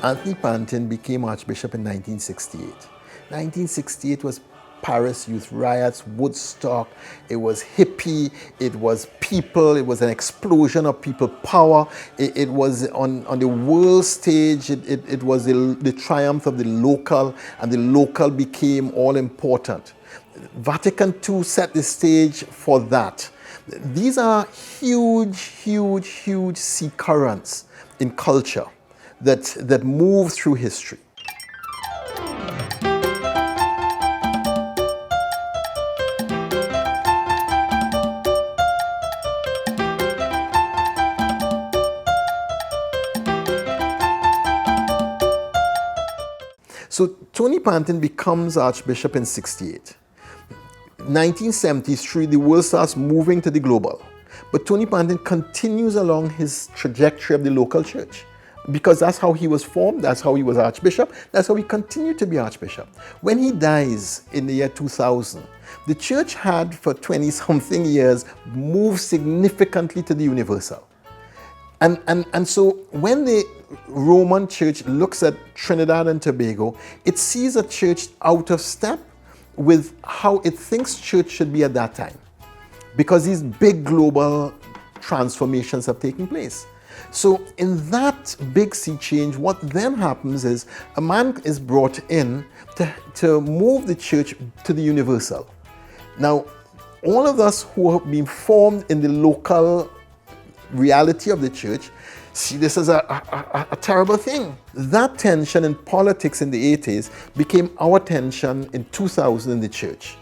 Anthony Pantin became Archbishop in 1968. 1968 was Paris youth riots, Woodstock, it was hippie, it was people, it was an explosion of people power, it was on the world stage, it was the triumph of the local, and the local became all important. Vatican II set the stage for that. These are huge sea currents in culture that move through history. So Tony Pantin becomes Archbishop in 68. 1973, the world starts moving to the global. But Tony Pantin continues along his trajectory of the local church, because that's how he was formed, that's how he was Archbishop, that's how he continued to be Archbishop. When he dies in the year 2000, the church had for 20-something years moved significantly to the universal. And so when the Roman Church looks at Trinidad and Tobago, it sees a church out of step with how it thinks church should be at that time, because these big global transformations have taken place. So in that big sea change, what then happens is a man is brought in to move the church to the universal. Now, all of us who have been formed in the local reality of the church see this as a terrible thing. That tension in politics in the 80s became our tension in 2000 in the church.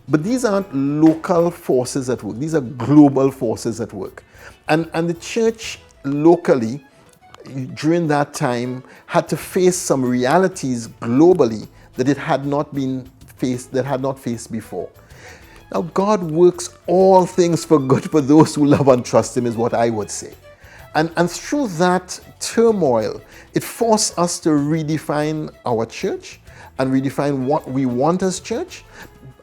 But these aren't local forces at work, these are global forces at work. And the church locally, during that time, had to face some realities globally that it had not faced before. Now, God works all things for good for those who love and trust Him, is what I would say. And through that turmoil, it forced us to redefine our church and redefine what we want as church.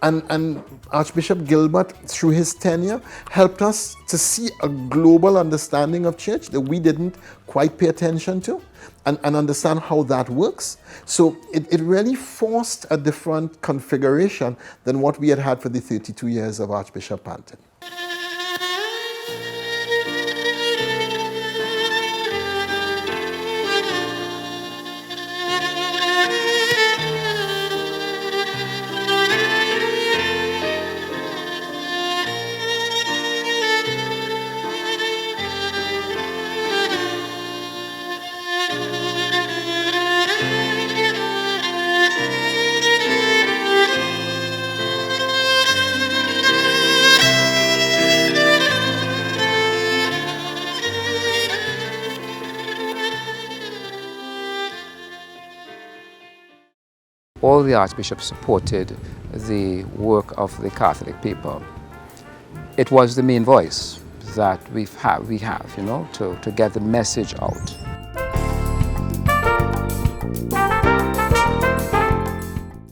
And Archbishop Gilbert, through his tenure, helped us to see a global understanding of church that we didn't quite pay attention to, and understand how that works. So it really forced a different configuration than what we had had for the 32 years of Archbishop Pantin. All the archbishops supported the work of the Catholic people. It was the main voice that we have, to get the message out.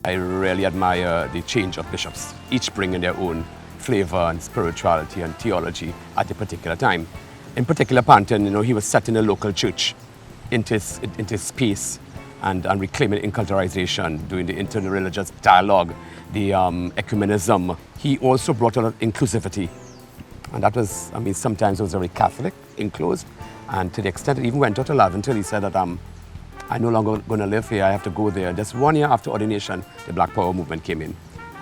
I really admire the change of bishops, each bringing their own flavor and spirituality and theology at a particular time. In particular, Pantin, he was setting a local church into space and reclaiming inculturization, doing the interreligious dialogue, the ecumenism. He also brought a lot of inclusivity. And that was, sometimes it was very Catholic, enclosed. And to the extent it even went out to Laventille, he said that I'm no longer going to live here, I have to go there. Just 1 year after ordination, the Black Power movement came in.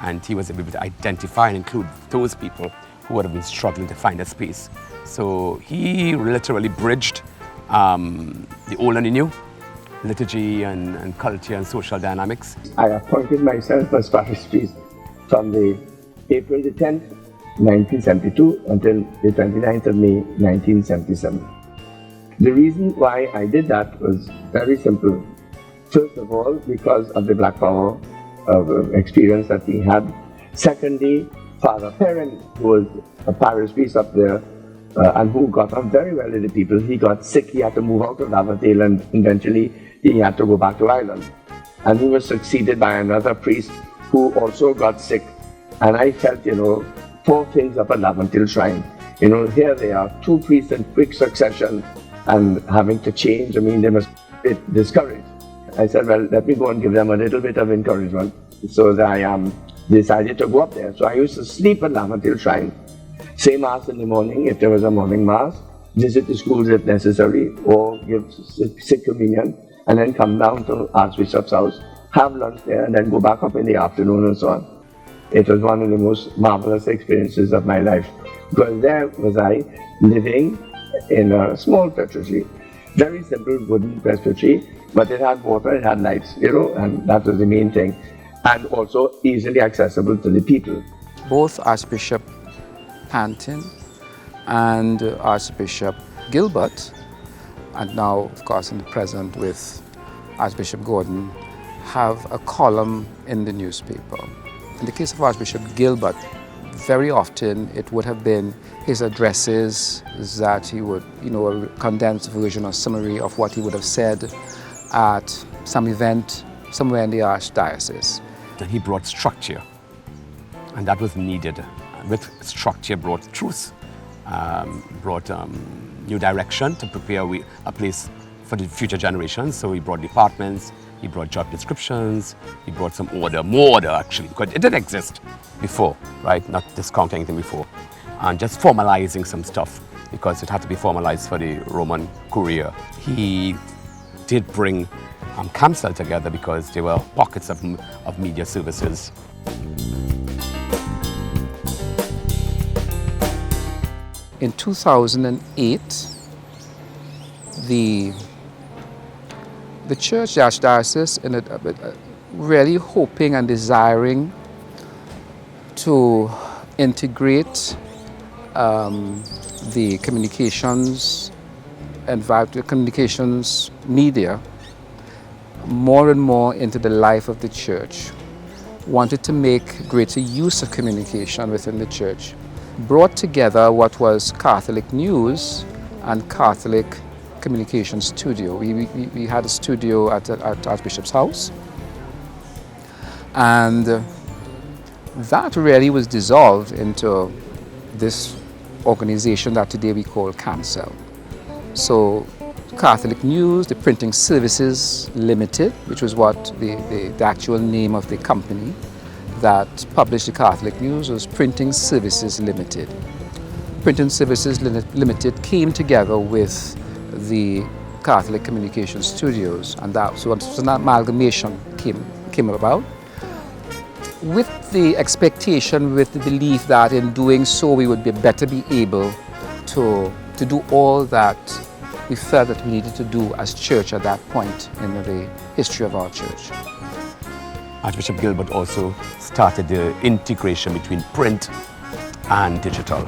And he was able to identify and include those people who would have been struggling to find a space. So he literally bridged the old and the new, liturgy and culture and social dynamics. I appointed myself as parish priest from the April the 10th, 1972 until the 29th of May, 1977. The reason why I did that was very simple. First of all, because of the Black Power experience that we had. Secondly, Father Perrin, who was a parish priest up there, and who got on very well with the people. He got sick, he had to move out of Laventille, and eventually he had to go back to Ireland. And he was succeeded by another priest who also got sick. And I felt, 4 things up at Laventille Shrine. Here they are, 2 priests in quick succession and having to change. They must be discouraged. I said, well, let me go and give them a little bit of encouragement. So that I decided to go up there. So I used to sleep at Lavatil Shrine, say Mass in the morning if there was a morning Mass, visit the schools if necessary, or give sick communion, and then come down to Archbishop's house, have lunch there, and then go back up in the afternoon and so on. It was one of the most marvelous experiences of my life, because there was I living in a small presbytery, very simple wooden presbytery, but it had water, it had lights, and that was the main thing, and also easily accessible to the people. Both Archbishop Pantin and Archbishop Gilbert, and now, of course, in the present with Archbishop Gordon, have a column in the newspaper. In the case of Archbishop Gilbert, very often it would have been his addresses that he would, a condensed version or summary of what he would have said at some event somewhere in the Archdiocese. He brought structure, and that was needed. With structure brought truth, brought new direction to prepare a place for the future generations. So he brought departments, he brought job descriptions, he brought some order, more order actually, because it didn't exist before, right? Not discounting anything before. And just formalizing some stuff, because it had to be formalized for the Roman Curia. He did bring CAMCEL together because there were pockets of media services. In 2008, the church, the Archdiocese, really hoping and desiring to integrate the communications media more and more into the life of the church, wanted to make greater use of communication within the church, brought together what was Catholic News and Catholic Communication Studio. We had a studio at Archbishop's house, and that really was dissolved into this organization that today we call CAMCEL. So Catholic News, the Printing Services Limited, which was what the actual name of the company that published the Catholic News, was Printing Services Limited. Printing Services Limited came together with the Catholic Communication Studios, and that so an amalgamation came about, with the expectation, with the belief that in doing so we would better be able to do all that we felt that we needed to do as church at that point in the history of our church. Archbishop Gilbert also started the integration between print and digital.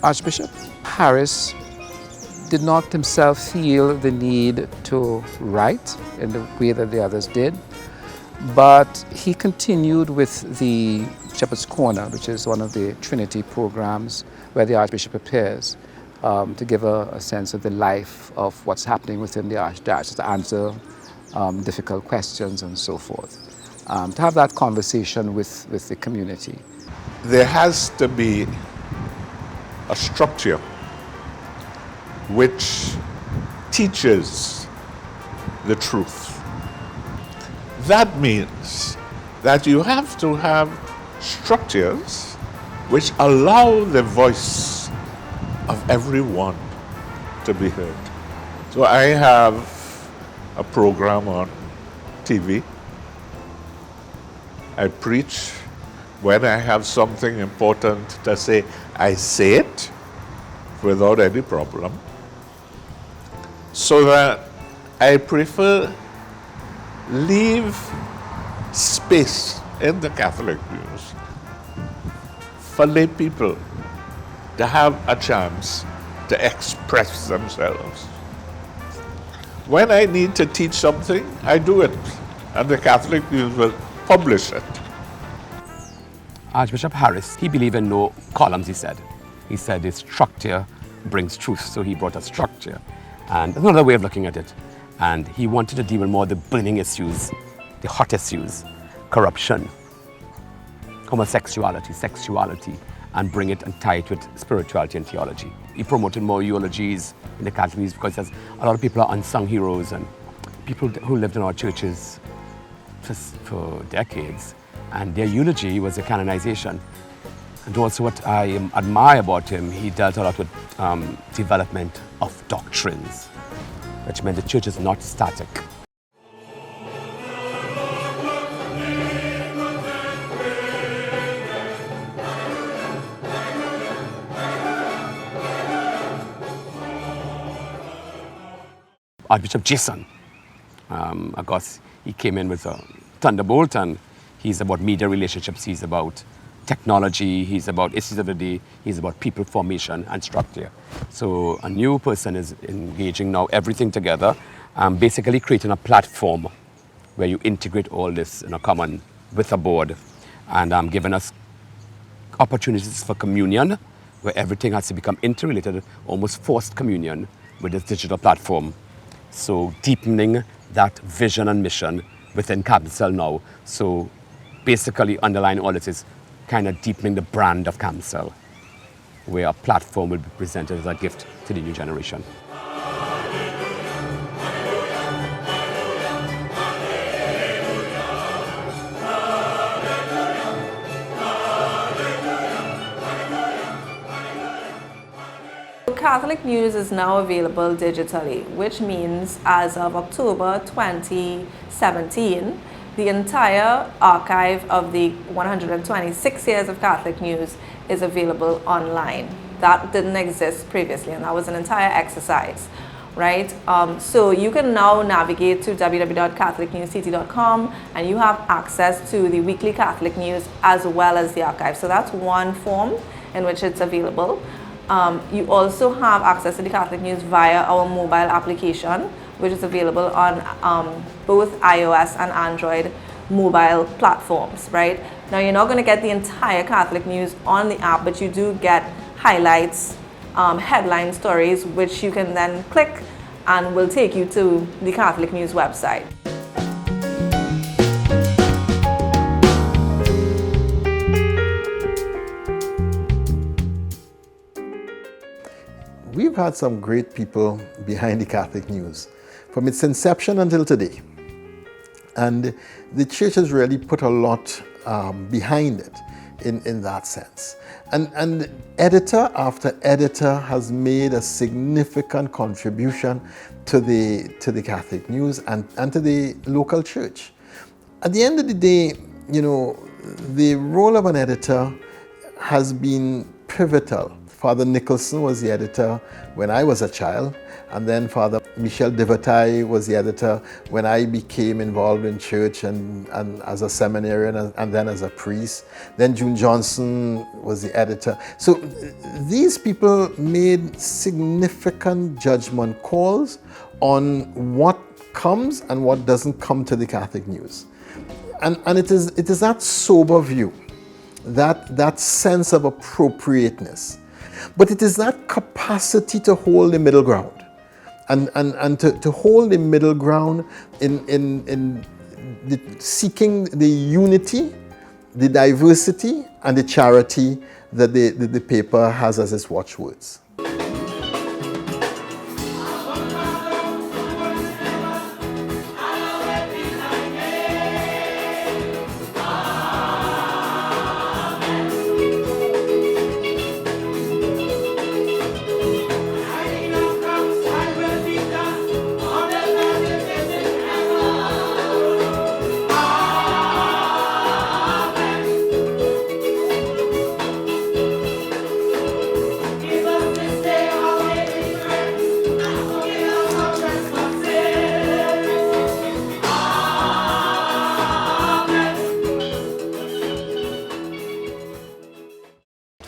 Archbishop Harris did not himself feel the need to write in the way that the others did, but he continued with the Shepherd's Corner, which is one of the Trinity programs where the Archbishop appears to give a sense of the life of what's happening within the Archdiocese, to answer difficult questions and so forth, to have that conversation with the community. There has to be a structure which teaches the truth. That means that you have to have structures which allow the voice of everyone to be heard. So I have a program on TV. I preach. When I have something important to say, I say it without any problem. So that I prefer leave space in the Catholic News for lay people to have a chance to express themselves. When I need to teach something, I do it, and the Catholic News will publish it. Archbishop Harris, he believed in no columns, he said. He said the structure brings truth, so he brought a structure. And another way of looking at it. And he wanted to deal with more the burning issues, the hot issues. corruption, homosexuality, sexuality, and bring it and tie it with spirituality and theology. He promoted more eulogies in the Catholics because there's a lot of people are unsung heroes and people who lived in our churches for decades, and their eulogy was a canonization. And also what I admire about him, he dealt a lot with development of doctrines, which meant the church is not static. Archbishop Jason, of course, he came in with a thunderbolt, and he's about media relationships, he's about technology, he's about issues of the day, he's about people formation and structure. So a new person is engaging now everything together, basically creating a platform where you integrate all this in a common with a board, and giving us opportunities for communion, where everything has to become interrelated, almost forced communion with this digital platform. So deepening that vision and mission within CAMCEL now. So basically underlying all this is kind of deepening the brand of CAMCEL, where a platform will be presented as a gift to the new generation. Catholic News is now available digitally, which means as of October 2017, the entire archive of the 126 years of Catholic News is available online. That didn't exist previously, and that was an entire exercise, right? So you can now navigate to www.catholicnewsct.com, and you have access to the weekly Catholic News as well as the archive. So that's one form in which it's available. You also have access to the Catholic News via our mobile application, which is available on both iOS and Android mobile platforms, right? Now, you're not going to get the entire Catholic News on the app, but you do get highlights, headline stories, which you can then click and will take you to the Catholic News website. We've had some great people behind the Catholic News from its inception until today. And the church has really put a lot behind it in that sense. And editor after editor has made a significant contribution to the Catholic News and to the local church. At the end of the day, you know, the role of an editor has been pivotal. Father Nicholson was the editor when I was a child, and then Father Michel Devertaille was the editor when I became involved in church and as a seminarian and then as a priest. Then June Johnson was the editor. So these people made significant judgment calls on what comes and what doesn't come to the Catholic News. And it is that sober view, that sense of appropriateness. But it is that capacity to hold the middle ground and to hold the middle ground in seeking the unity, the diversity, and the charity that the paper has as its watchwords.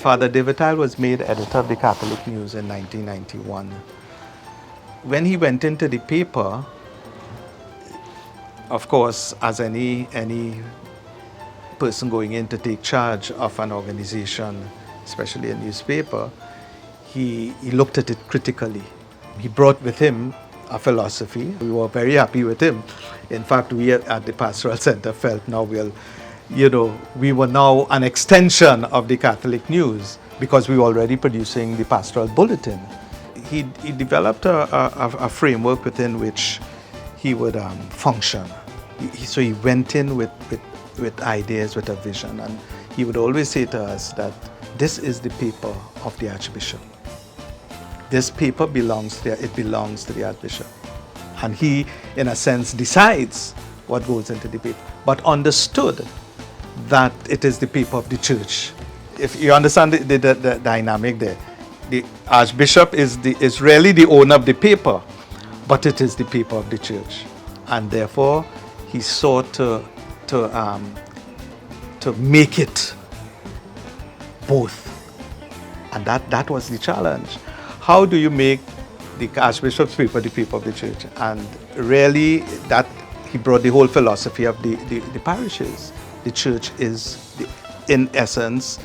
Father Devertaille was made editor of the Catholic News in 1991. When he went into the paper, of course, as any person going in to take charge of an organization, especially a newspaper, he looked at it critically. He brought with him a philosophy. We were very happy with him. In fact, we at the Pastoral Center felt now we were now an extension of the Catholic News because we were already producing the Pastoral Bulletin. He developed a framework within which he would function. So he went in with ideas, with a vision, and he would always say to us that this is the paper of the Archbishop. This paper belongs to the Archbishop. And he, in a sense, decides what goes into the paper, but understood that it is the paper of the Church. If you understand the dynamic there, the Archbishop is really the owner of the paper, but it is the paper of the Church. And therefore, he sought to make it both. And that was the challenge. How do you make the Archbishop's paper the paper of the Church? And really, that he brought the whole philosophy of the parishes. The Church is, in essence,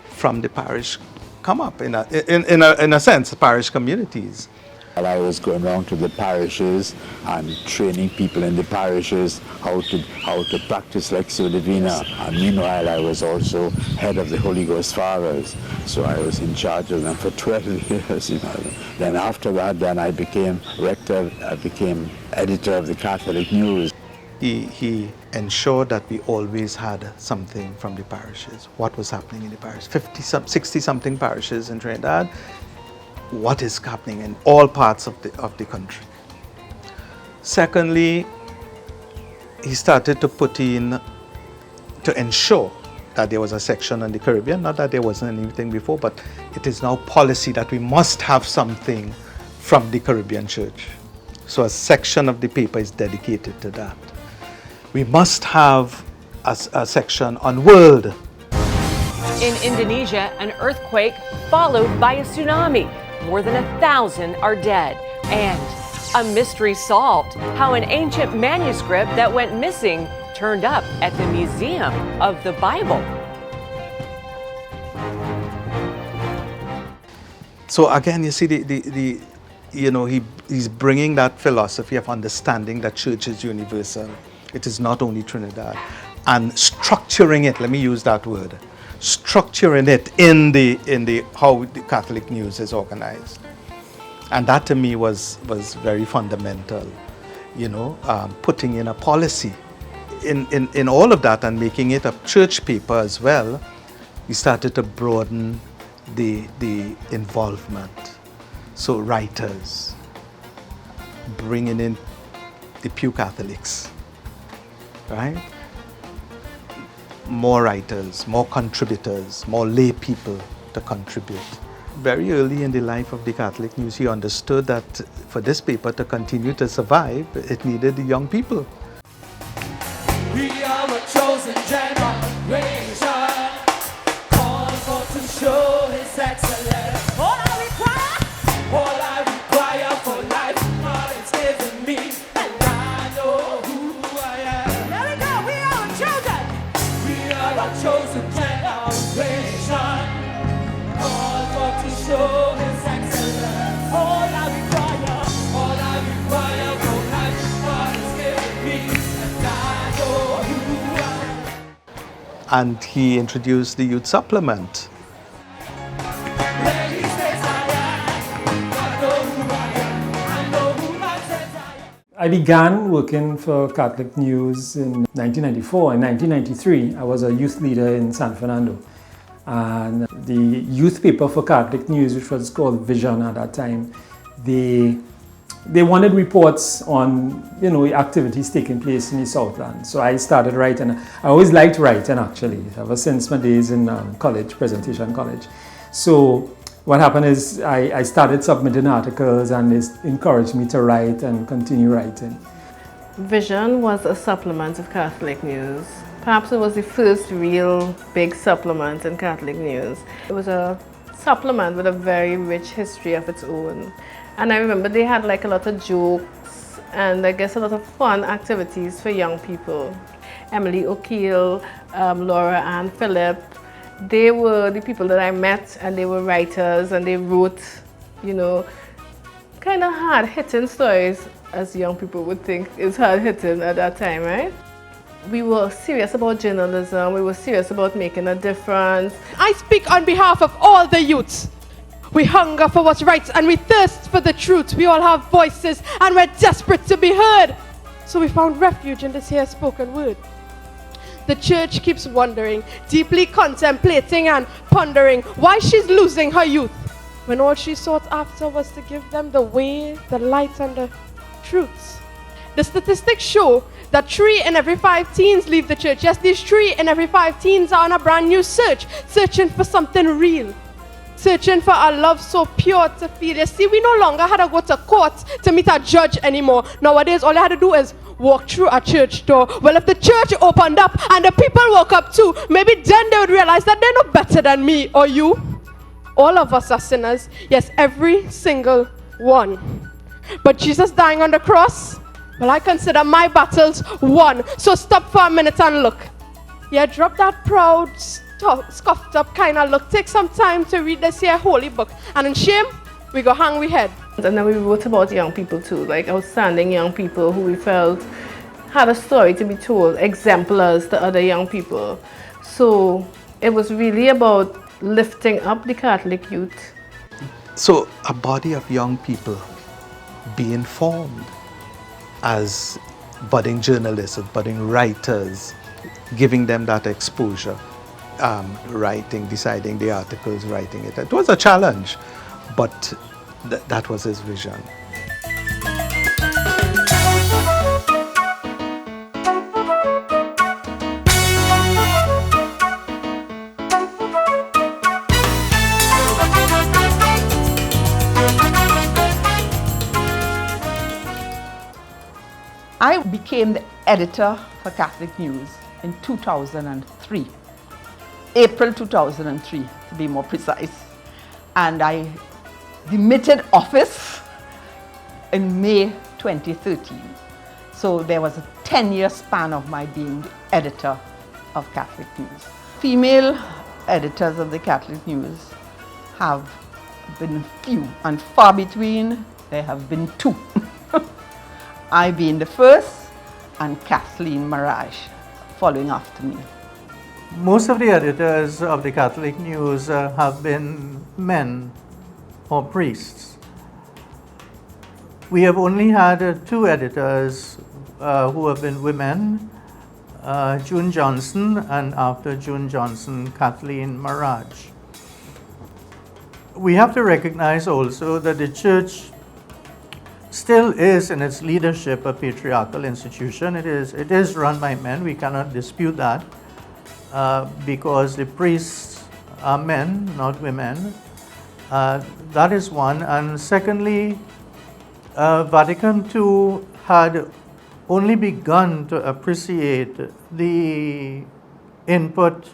from the parish come up, in a sense, parish communities. While I was going around to the parishes and training people in the parishes how to practice Lectio Divina. And meanwhile, I was also head of the Holy Ghost Fathers, so I was in charge of them for 12 years. Then after that, I became rector. I became editor of the Catholic News. He ensured that we always had something from the parishes. What was happening in the parish? 60-something parishes in Trinidad. What is happening in all parts of the country. Secondly, he started to put in, to ensure that there was a section on the Caribbean, not that there wasn't anything before, but it is now policy that we must have something from the Caribbean Church. So a section of the paper is dedicated to that. We must have a section on world. In Indonesia, an earthquake followed by a tsunami. More than 1,000 are dead. And a mystery solved, how an ancient manuscript that went missing turned up at the Museum of the Bible. So again, you see, he's bringing that philosophy of understanding that church is universal. It is not only Trinidad. And structuring it, let me use that word, structuring it in the how the Catholic News is organized. And that to me was very fundamental, putting in a policy in all of that and making it a church paper as well. We started to broaden the involvement. So writers, bringing in the Pew Catholics, right? More writers, more contributors, more lay people to contribute. Very early in the life of the Catholic News, he understood that for this paper to continue to survive, it needed the young people. We are a chosen generation, called for to show His excellence. All I require for life, God has given me, and I know who I am. There we go, we are children. We are a chosen generation, called for to show His excellence. All I require for life, God has given me, and I know who I am. And he introduced the youth supplement. Where He says I am, I know who I am. I know who God says I am. I began working for Catholic News in 1994. In 1993, I was a youth leader in San Fernando. And the youth paper for Catholic News, which was called Vision at that time, they wanted reports on, activities taking place in the Southland. So I started writing. I always liked writing, actually, ever since my days in college, Presentation College. So what happened is I started submitting articles, and it encouraged me to write and continue writing. Vision was a supplement of Catholic News. Perhaps it was the first real big supplement in Catholic News. It was a supplement with a very rich history of its own. And I remember they had like a lot of jokes and I guess a lot of fun activities for young people. Emily O'Keel, Laura Ann Phillip, they were the people that I met, and they were writers, and they wrote, kind of hard-hitting stories as young people would think, is hard hitting at that time, right? We were serious about journalism, we were serious about making a difference. I speak on behalf of all the youths. We hunger for what's right and we thirst for the truth. We all have voices and we're desperate to be heard. So we found refuge in this here spoken word. The church keeps wondering, deeply contemplating and pondering why she's losing her youth, when all she sought after was to give them the way, the light, and the truths. The statistics show that 3 in every 5 teens leave the church. Yes, these 3 in every 5 teens are on a brand new search, searching for something real, searching for a love so pure to feel. You see, we no longer had to go to court to meet a judge anymore. Nowadays, all I had to do is walk through a church door. Well, if the church opened up and the people woke up too, maybe then they would realize that they're no better than me or you. All of us are sinners. Yes, every single one. But Jesus dying on the cross, well, I consider my battles won. So stop for a minute and look. Yeah, drop that proud, scuffed up kind of look. Take some time to read this here holy book. And in shame, we go hang we head. And then we wrote about young people too, like outstanding young people who we felt had a story to be told, exemplars to other young people. So it was really about lifting up the Catholic youth. So a body of young people being formed as budding journalists, budding writers, giving them that exposure, writing, deciding the articles, writing it. It was a challenge, but that was his vision. I became the editor for Catholic News in 2003, April 2003 to be more precise, and I demitted office in May 2013. So there was a 10-year span of my being the editor of Catholic News. Female editors of the Catholic News have been few and far between. There have been 2. I being the first and Kathleen Maraj following after me. Most of the editors of the Catholic News have been men or priests. We have only had 2 editors who have been women, June Johnson, and after June Johnson, Kathleen Maraj. We have to recognize also that the church still is in its leadership a patriarchal institution. It is run by men, we cannot dispute that, because the priests are men, not women. That is one. And secondly, Vatican II had only begun to appreciate the input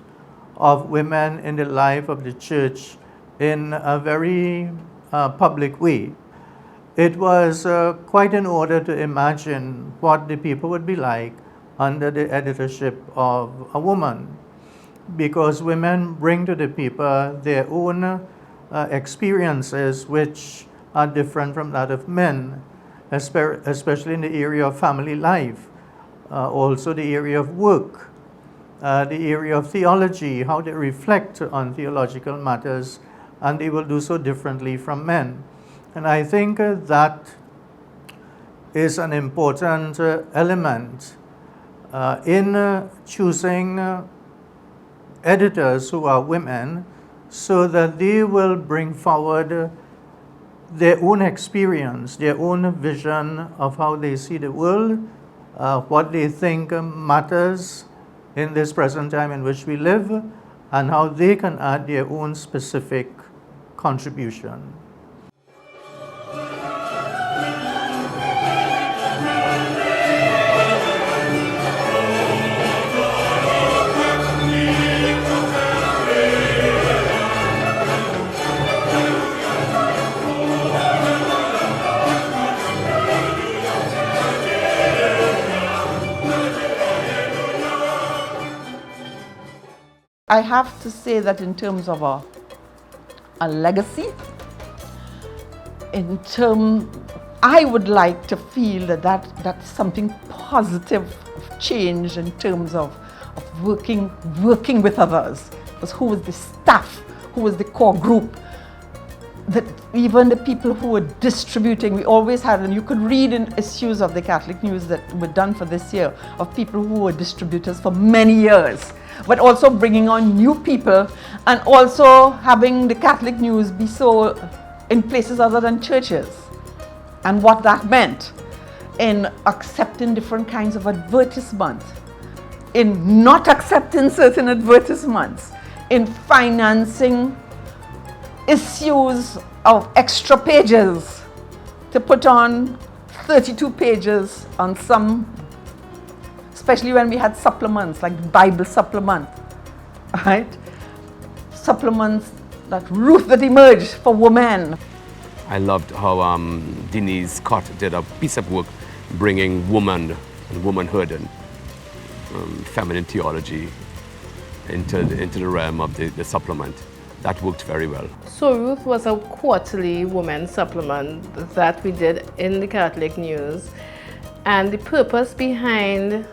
of women in the life of the church in a very public way. It was quite an order to imagine what the people would be like under the editorship of a woman, because women bring to the people their own experiences which are different from that of men, especially in the area of family life, also the area of work, the area of theology, how they reflect on theological matters, and they will do so differently from men. And I think that is an important element in choosing editors who are women, so that they will bring forward their own experience, their own vision of how they see the world, what they think matters in this present time in which we live, and how they can add their own specific contribution. I have to say that in terms of a legacy, in terms I would like to feel that's something positive change in terms of working with others. Because who was the staff, who was the core group, that even the people who were distributing, we always had, and you could read in issues of the Catholic News that were done for this year, of people who were distributors for many years, but also bringing on new people, and also having the Catholic News be so in places other than churches, and what that meant in accepting different kinds of advertisements, in not accepting certain advertisements, in financing issues of extra pages to put on 32 pages on some, especially when we had supplements like the Bible supplement, right? Supplements that Ruth that emerged for women. I loved how Denise Scott did a piece of work bringing woman and womanhood and feminine theology into the realm of the supplement. That worked very well. So Ruth was a quarterly women's supplement that we did in the Catholic News. And the purpose behind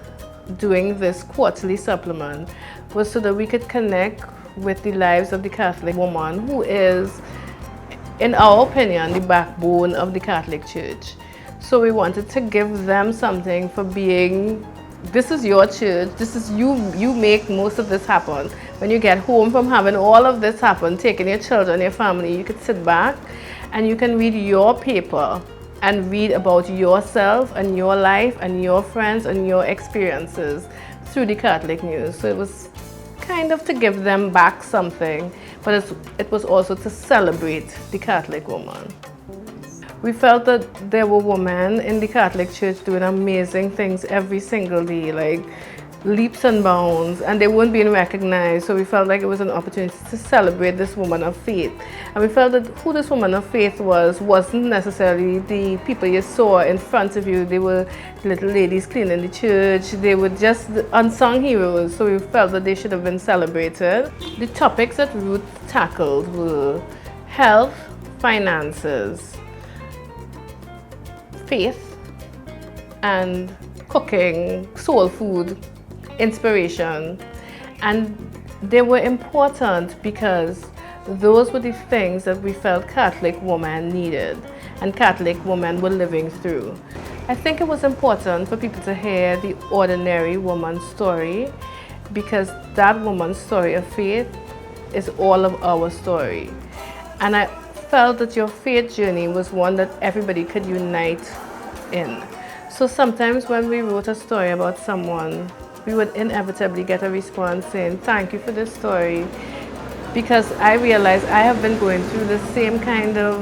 doing this quarterly supplement was so that we could connect with the lives of the Catholic woman who is, in our opinion, the backbone of the Catholic Church. So we wanted to give them something for being, this is your church, this is you make most of this happen. When you get home from having all of this happen, taking your children, your family, you could sit back and you can read your paper and read about yourself and your life and your friends and your experiences through the Catholic News. So it was kind of to give them back something, but it was also to celebrate the Catholic woman. We felt that there were women in the Catholic Church doing amazing things every single day, like leaps and bounds, and they weren't being recognized. So we felt like it was an opportunity to celebrate this woman of faith. And we felt that who this woman of faith wasn't necessarily the people you saw in front of you. They were little ladies cleaning the church. They were just the unsung heroes. So we felt that they should have been celebrated. The topics that Ruth tackled were health, finances, faith, and cooking, soul food, inspiration. And they were important because those were the things that we felt Catholic women needed and Catholic women were living through. I think it was important for people to hear the ordinary woman's story, because that woman's story of faith is all of our story. And I felt that your faith journey was one that everybody could unite in. So sometimes when we wrote a story about someone, we would inevitably get a response saying, thank you for this story, because I realized I have been going through the same kind of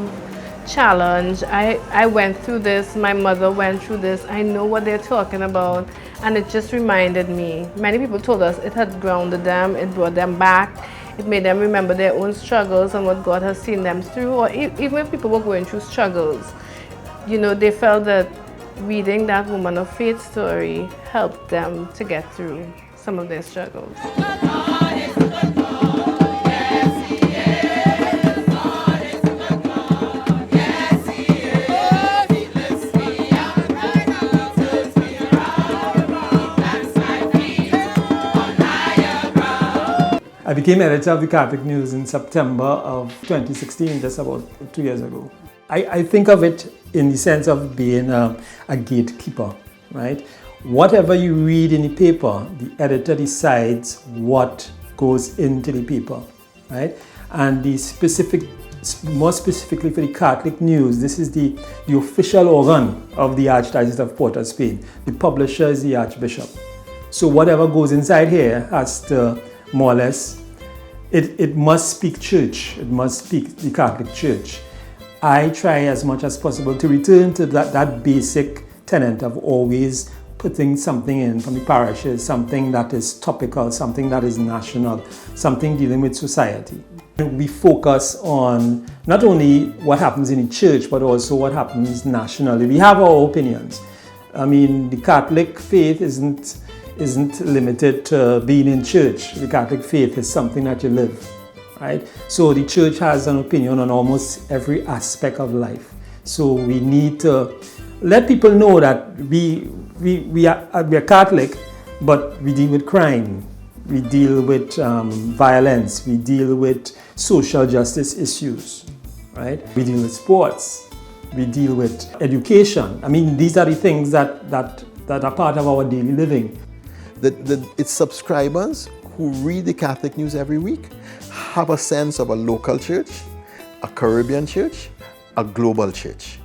challenge. I went through this, my mother went through this, I know what they're talking about, and it just reminded me. Many people told us it had grounded them, it brought them back, it made them remember their own struggles and what God has seen them through, or even if people were going through struggles, you know, they felt that reading that woman of faith story helped them to get through some of their struggles. I became editor of the Catholic News in September of 2016, just about 2 years ago. I think of it in the sense of being a gatekeeper, right? Whatever you read in the paper, the editor decides what goes into the paper, right? And more specifically for the Catholic News, this is the official organ of the Archdiocese of Port of Spain. The publisher is the Archbishop. So whatever goes inside here has to, more or less, it must speak church, it must speak the Catholic Church. I try as much as possible to return to that basic tenet of always putting something in from the parishes, something that is topical, something that is national, something dealing with society. We focus on not only what happens in the church, but also what happens nationally. We have our opinions. I mean, the Catholic faith isn't limited to being in church. The Catholic faith is something that you live, right? So the church has an opinion on almost every aspect of life. So we need to let people know that we are Catholic, but we deal with crime, we deal with violence, we deal with social justice issues, right? We deal with sports, we deal with education. I mean, these are the things that are part of our daily living. Its subscribers who read the Catholic News every week have a sense of a local church, a Caribbean church, a global church.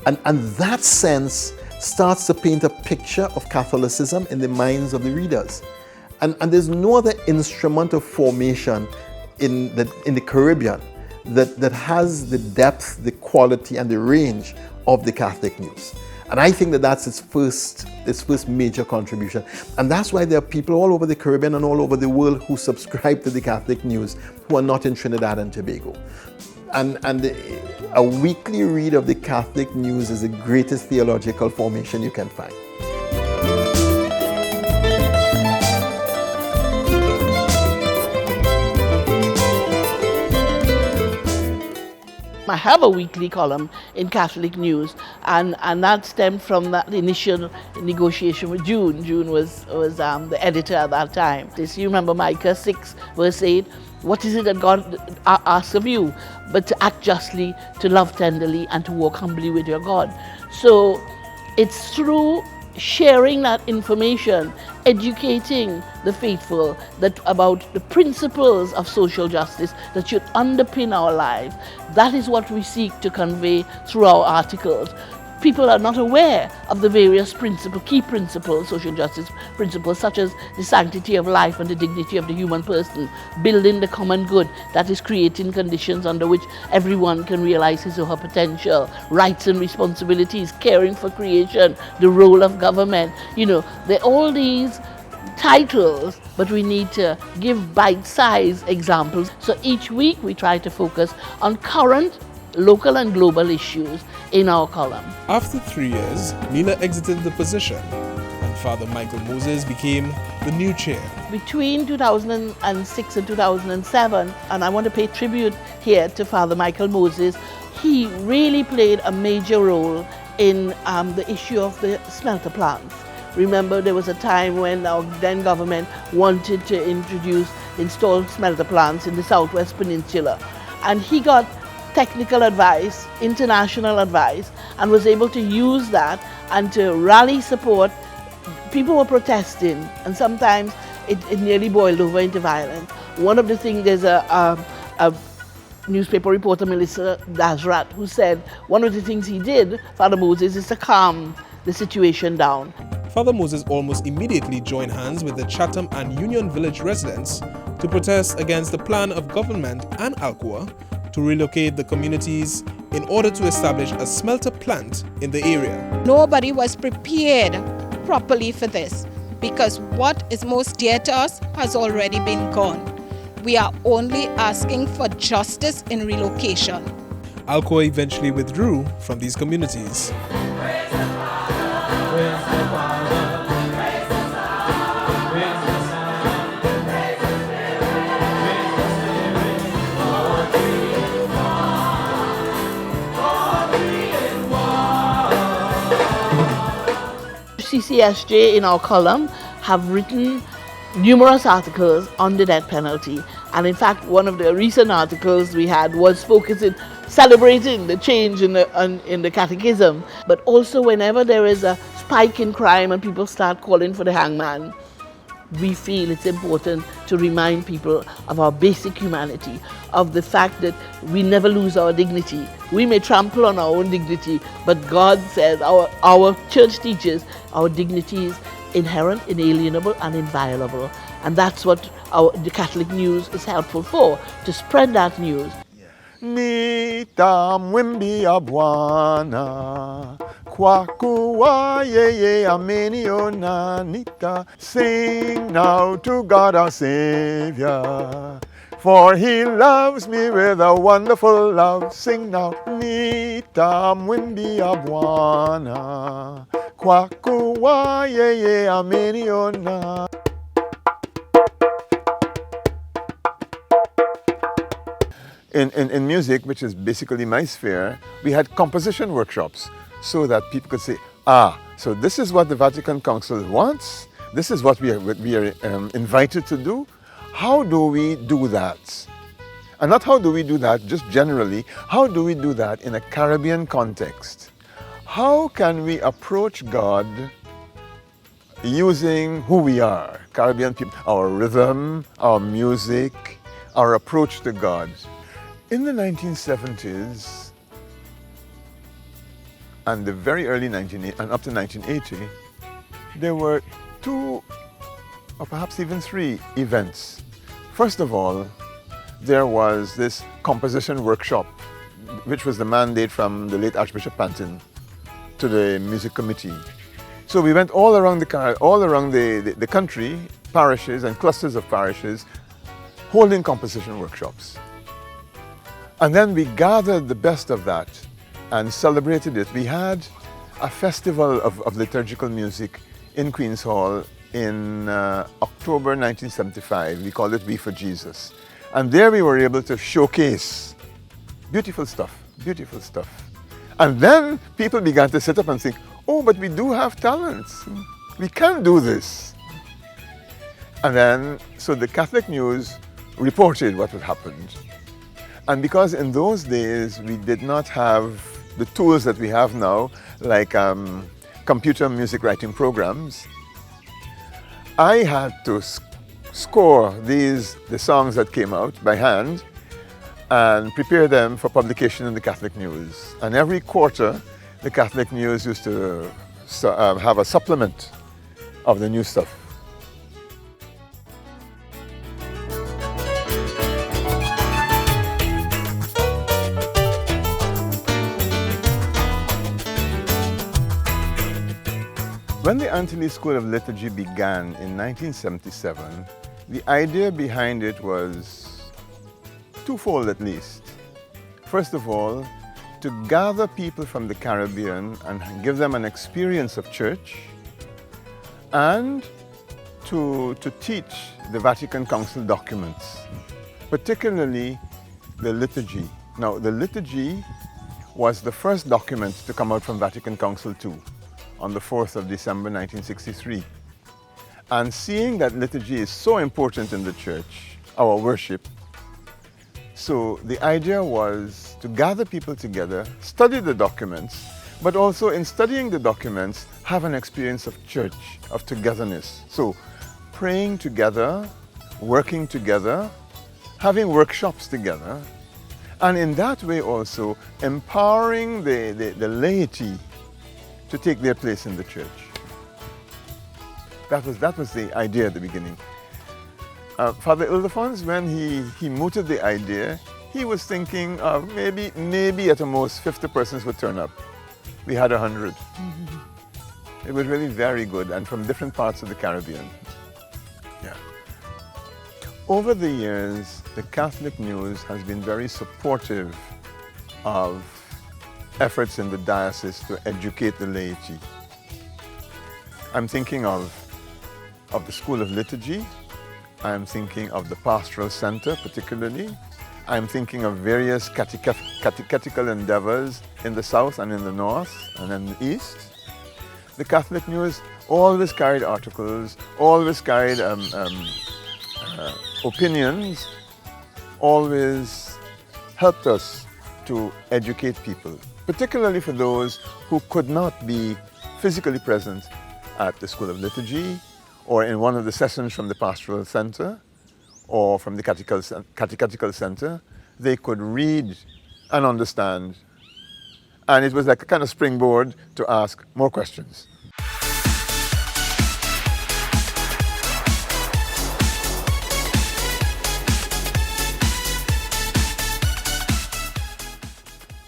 And that sense starts to paint a picture of Catholicism in the minds of the readers. And there's no other instrument of formation in the Caribbean that has the depth, the quality, and the range of the Catholic News. And I think that's its first major contribution. And that's why there are people all over the Caribbean and all over the world who subscribe to the Catholic News who are not in Trinidad and Tobago. And a weekly read of the Catholic News is the greatest theological formation you can find. I have a weekly column in Catholic News, and that stemmed from that initial negotiation with June. June was the editor at that time. You remember Micah 6 verse 8, what is it that God asks of you? But to act justly, to love tenderly, and to walk humbly with your God. So it's through sharing that information, educating the faithful about the principles of social justice that should underpin our lives. That is what we seek to convey through our articles. People are not aware of the various key principles, social justice principles, such as the sanctity of life and the dignity of the human person, building the common good, that is creating conditions under which everyone can realize his or her potential, rights and responsibilities, caring for creation, the role of government. You know, they're all these titles, but we need to give bite-sized examples. So each week we try to focus on current local and global issues in our column. After 3 years, Nina exited the position and Father Michael Moses became the new chair. Between 2006 and 2007, and I want to pay tribute here to Father Michael Moses, he really played a major role in the issue of the smelter plants. Remember, there was a time when our then government wanted to install smelter plants in the Southwest Peninsula, and he got technical advice, international advice, and was able to use that and to rally support. People were protesting, and sometimes it nearly boiled over into violence. One of the things, there's a newspaper reporter, Melissa Dazrat, who said one of the things he did, Father Moses, is to calm the situation down. Father Moses almost immediately joined hands with the Chatham and Union Village residents to protest against the plan of government and Alcoa to relocate the communities in order to establish a smelter plant in the area. Nobody was prepared properly for this because what is most dear to us has already been gone. We are only asking for justice in relocation. Alcoa eventually withdrew from these communities. CCSJ in our column have written numerous articles on the death penalty, and in fact one of the recent articles we had was celebrating the change in the catechism, but also whenever there is a spike in crime and people start calling for the hangman, we feel it's important to remind people of our basic humanity, of the fact that we never lose our dignity. We may trample on our own dignity, but God says, our church teaches, our dignity is inherent, inalienable, and inviolable. And that's what the Catholic News is helpful for, to spread that news. Nita mwimbi ya Bwana kwa kuwa yeye ameniona. Nita, sing now to God our Savior, for He loves me with a wonderful love. Sing now. Nita mwimbi ya Bwana kwa kuwa yeye ameniona. in music, which is basically my sphere, we had composition workshops so that people could say, so this is what the Vatican Council wants, this is what we are invited to do. How do we do that? And not how do we do that just generally, how do we do that in a Caribbean context? How can we approach God using who we are, Caribbean people, our rhythm, our music, our approach to God? In the 1970s and the very early and up to 1980, there were 2 or perhaps even 3 events. First of all, there was this composition workshop, which was the mandate from the late Archbishop Pantin to the music committee. So we went all around the country, parishes and clusters of parishes, holding composition workshops. And then we gathered the best of that and celebrated it. We had a festival of liturgical music in Queen's Hall in October 1975. We called it We for Jesus. And there we were able to showcase beautiful stuff. And then people began to sit up and think, oh, but we do have talents. We can do this. And then, so the Catholic News reported what had happened. And because in those days we did not have the tools that we have now, like computer music writing programs, I had to score the songs that came out by hand and prepare them for publication in the Catholic News. And every quarter, the Catholic News used to have a supplement of the new stuff. When the Antilles School of Liturgy began in 1977, the idea behind it was twofold at least. First of all, to gather people from the Caribbean and give them an experience of church, and to teach the Vatican Council documents, particularly the liturgy. Now, the liturgy was the first document to come out from Vatican Council II on the 4th of December 1963. And seeing that liturgy is so important in the church, our worship, so the idea was to gather people together, study the documents, but also in studying the documents, have an experience of church, of togetherness. So praying together, working together, having workshops together, and in that way also empowering the laity to take their place in the church. That was the idea at the beginning. Father Ildefonso, when he mooted the idea, he was thinking of maybe at the most 50 persons would turn up. We had 100. It was really very good, and from different parts of the Caribbean. Yeah. Over the years, the Catholic News has been very supportive of efforts in the diocese to educate the laity. I'm thinking of the School of Liturgy. I'm thinking of the Pastoral Center particularly. I'm thinking of various catechetical endeavors in the south and in the north and in the east. The Catholic News always carried articles, always carried opinions, always helped us to educate people, particularly for those who could not be physically present at the School of Liturgy or in one of the sessions from the Pastoral Center or from the Catechetical Center. They could read and understand. And it was like a kind of springboard to ask more questions.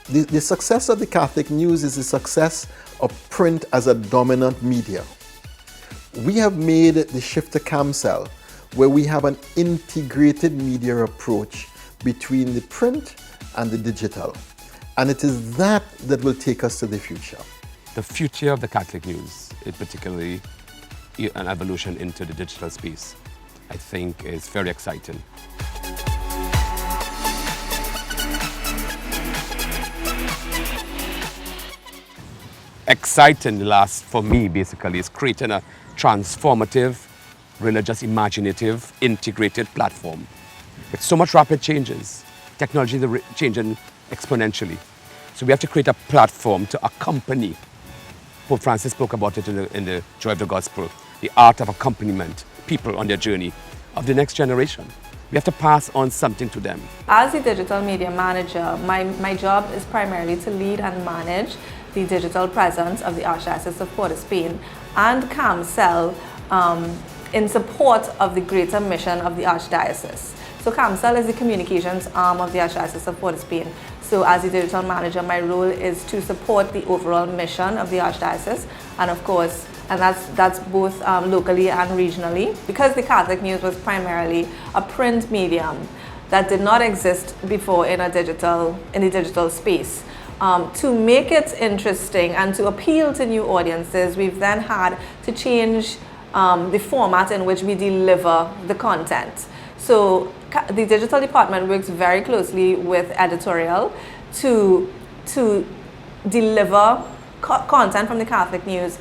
The success of the Catholic News is the success of print as a dominant media. We have made the shift to CAMCEL, where we have an integrated media approach between the print and the digital. And it is that will take us to the future. The future of the Catholic News, particularly an evolution into the digital space, I think is very exciting. exciting for me basically is creating a transformative, religious, imaginative, integrated platform. With so much rapid changes, technology is changing exponentially. So we have to create a platform to accompany. Pope Francis spoke about it in the Joy of the Gospel, the art of accompaniment, people on their journey of the next generation. We have to pass on something to them. As the digital media manager, my job is primarily to lead and manage the digital presence of the Archdiocese of Port of Spain and CAMCEL in support of the greater mission of the Archdiocese. So CAMCEL is the communications arm of the Archdiocese of Port of Spain. So as the digital manager, my role is to support the overall mission of the Archdiocese, and of course, and that's both locally and regionally. Because the Catholic News was primarily a print medium that did not exist before in the digital space. To make it interesting and to appeal to new audiences, we've then had to change the format in which we deliver the content. So the digital department works very closely with editorial to deliver content from the Catholic News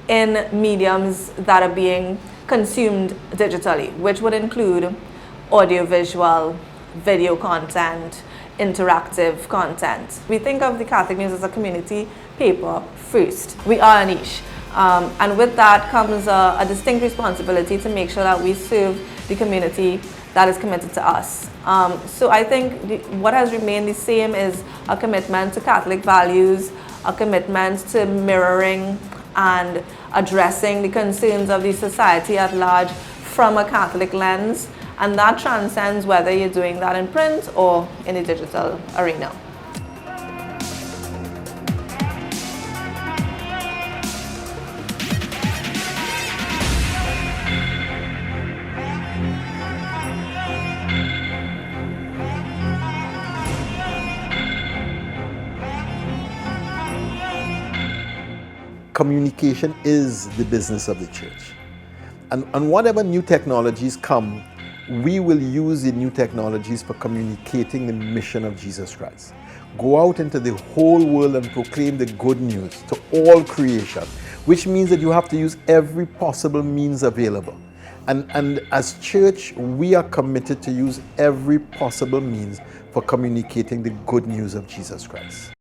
in mediums that are being consumed digitally, which would include audiovisual, video content, interactive content. We think of the Catholic News as a community paper first. We are a niche. And with that comes a distinct responsibility to make sure that we serve the community that is committed to us. So I think what has remained the same is a commitment to Catholic values, a commitment to mirroring and addressing the concerns of the society at large from a Catholic lens, and that transcends whether you're doing that in print or in the digital arena. Communication is the business of the church. And whatever new technologies come, we will use the new technologies for communicating the mission of Jesus Christ. Go out into the whole world and proclaim the good news to all creation, which means that you have to use every possible means available. And as church, we are committed to use every possible means for communicating the good news of Jesus Christ.